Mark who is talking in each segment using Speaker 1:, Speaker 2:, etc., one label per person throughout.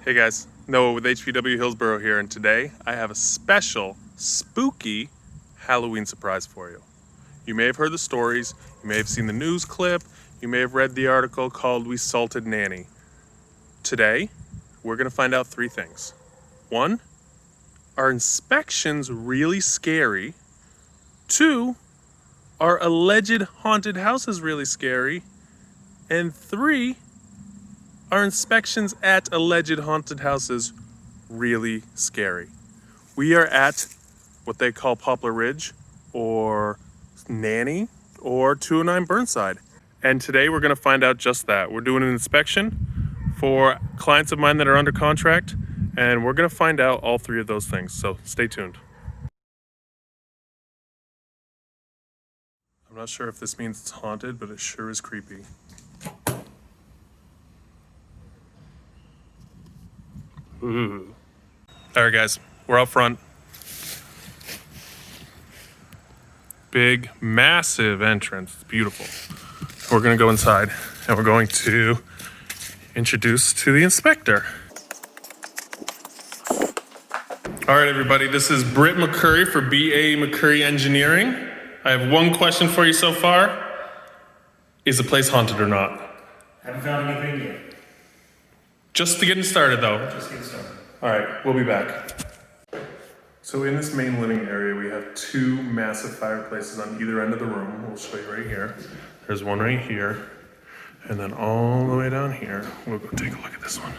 Speaker 1: Hey guys, Noah with HPW Hillsborough here, and today I have a special, spooky Halloween surprise for you. You may have heard the stories, you may have seen the news clip, you may have read the article called "We Salted Nannie." Today, we're gonna find out three things. One, are inspections really scary? Two, are alleged haunted houses really scary? And three, are inspections at alleged haunted houses really scary? We are at what they call Poplar Ridge or Nannie or 209 Burnside. And today we're gonna find out just that. We're doing an inspection for clients of mine that are under contract, and we're gonna find out all three of those things, so stay tuned. I'm not sure if this means it's haunted, but it sure is creepy. Ooh. All right, guys, we're out front. Big, massive entrance. It's beautiful. We're gonna go inside and we're going to introduce to the inspector. All right, everybody, this is Britt McCurry for BA McCurry Engineering. I have one question for you so far. Is the place haunted or not?
Speaker 2: Haven't found anything yet.
Speaker 1: Just to getting started, though.
Speaker 2: Just getting started.
Speaker 1: All right, we'll be back. So in this main living area, we have two massive fireplaces on either end of the room. We'll show you right here. There's one right here, and then all the way down here, we'll go take a look at this one.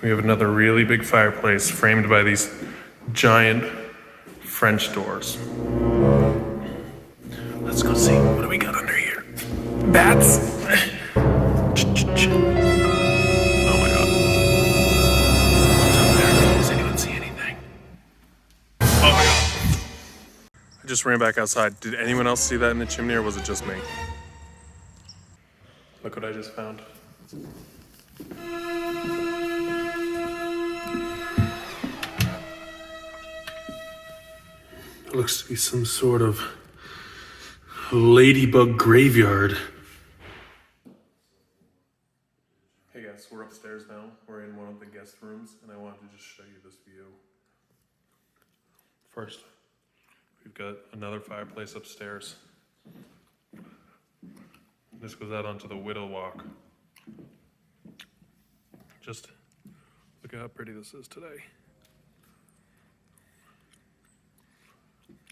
Speaker 1: We have another really big fireplace framed by these giant French doors. Let's go see, what do we got under here? Bats! Just ran back outside. Did anyone else see that in the chimney, or was it just me? Look what I just found. It looks to be some sort of ladybug graveyard. Hey guys, we're upstairs now. We're in one of the guest rooms, and I wanted to just show you this view. First, we've got another fireplace upstairs. This goes out onto the Widow Walk. Just look at how pretty this is today.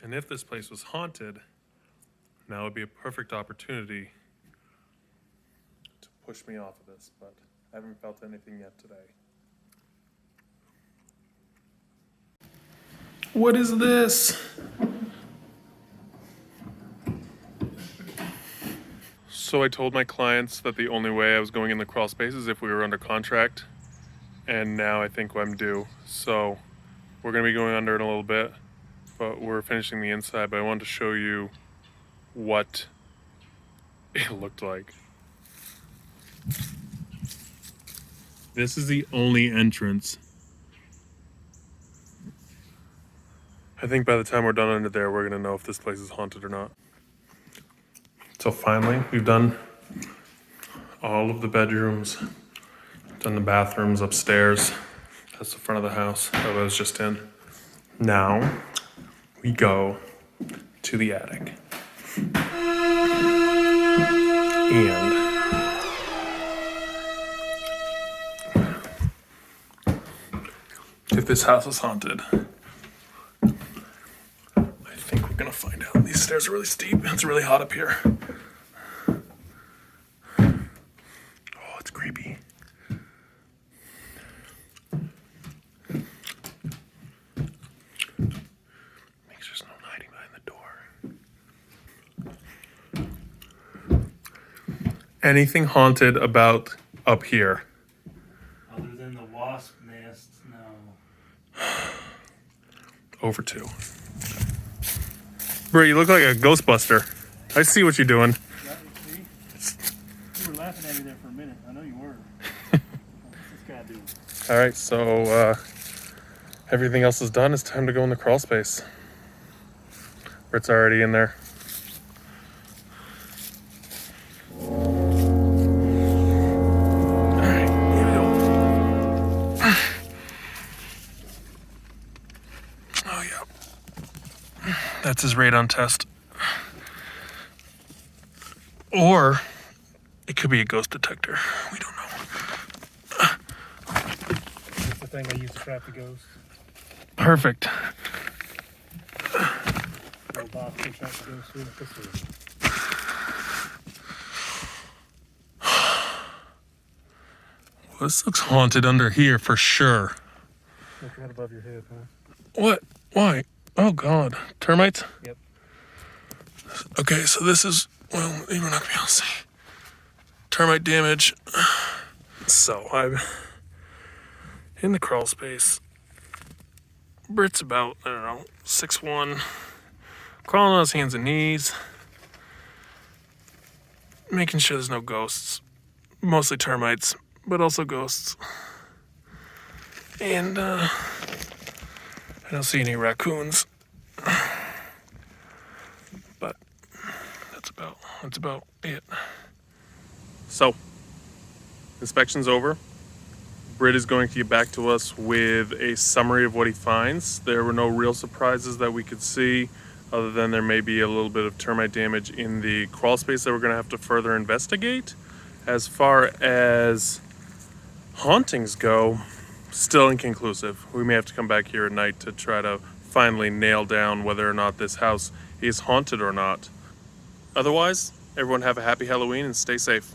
Speaker 1: And if this place was haunted, now would be a perfect opportunity to push me off of this, but I haven't felt anything yet today. What is this? So I told my clients that the only way I was going in the crawl space is if we were under contract, and now I think I'm due. So we're gonna be going under in a little bit, but we're finishing the inside, but I wanted to show you what it looked like. This is the only entrance. I think by the time we're done under there, we're gonna know if this place is haunted or not. So finally, we've done all of the bedrooms, done the bathrooms upstairs. That's the front of the house that I was just in. Now we go to the attic. And if this house is haunted, I think we're gonna find out. These stairs are really steep. It's really hot up here. Oh, it's creepy. Makes there's no hiding behind the door. Anything haunted about up here?
Speaker 2: Other than the wasp nest, no.
Speaker 1: Over 2. Bro, you look like a Ghostbuster. I see what you're doing.
Speaker 2: Yeah, see? You were laughing at me there for a minute. I know you were. What's this guy do?
Speaker 1: All right, so everything else is done. It's time to go in the crawl space. Britt's already in there. All right, here we go. That's his radon test. Or it could be a ghost detector. We don't know.
Speaker 2: That's the thing I use to trap the ghosts.
Speaker 1: Perfect.
Speaker 2: Little box to trap the ghosts with.
Speaker 1: This looks haunted under here for sure.
Speaker 2: Look right above your head, huh?
Speaker 1: What? Why? Oh God. Termites?
Speaker 2: Yep.
Speaker 1: Okay, so this is, well, you're not gonna be able to see. Termite damage. So I'm in the crawl space. Britt's about, I don't know, 6'1", crawling on his hands and knees, making sure there's no ghosts, mostly termites, but also ghosts. And I don't see any raccoons, but that's about it. So, inspection's over. Britt is going to get back to us with a summary of what he finds. There were no real surprises that we could see, other than there may be a little bit of termite damage in the crawl space that we're going to have to further investigate. As far as hauntings go, still inconclusive. We may have to come back here at night to try to finally nail down whether or not this house is haunted or not. Otherwise, everyone have a happy Halloween and stay safe.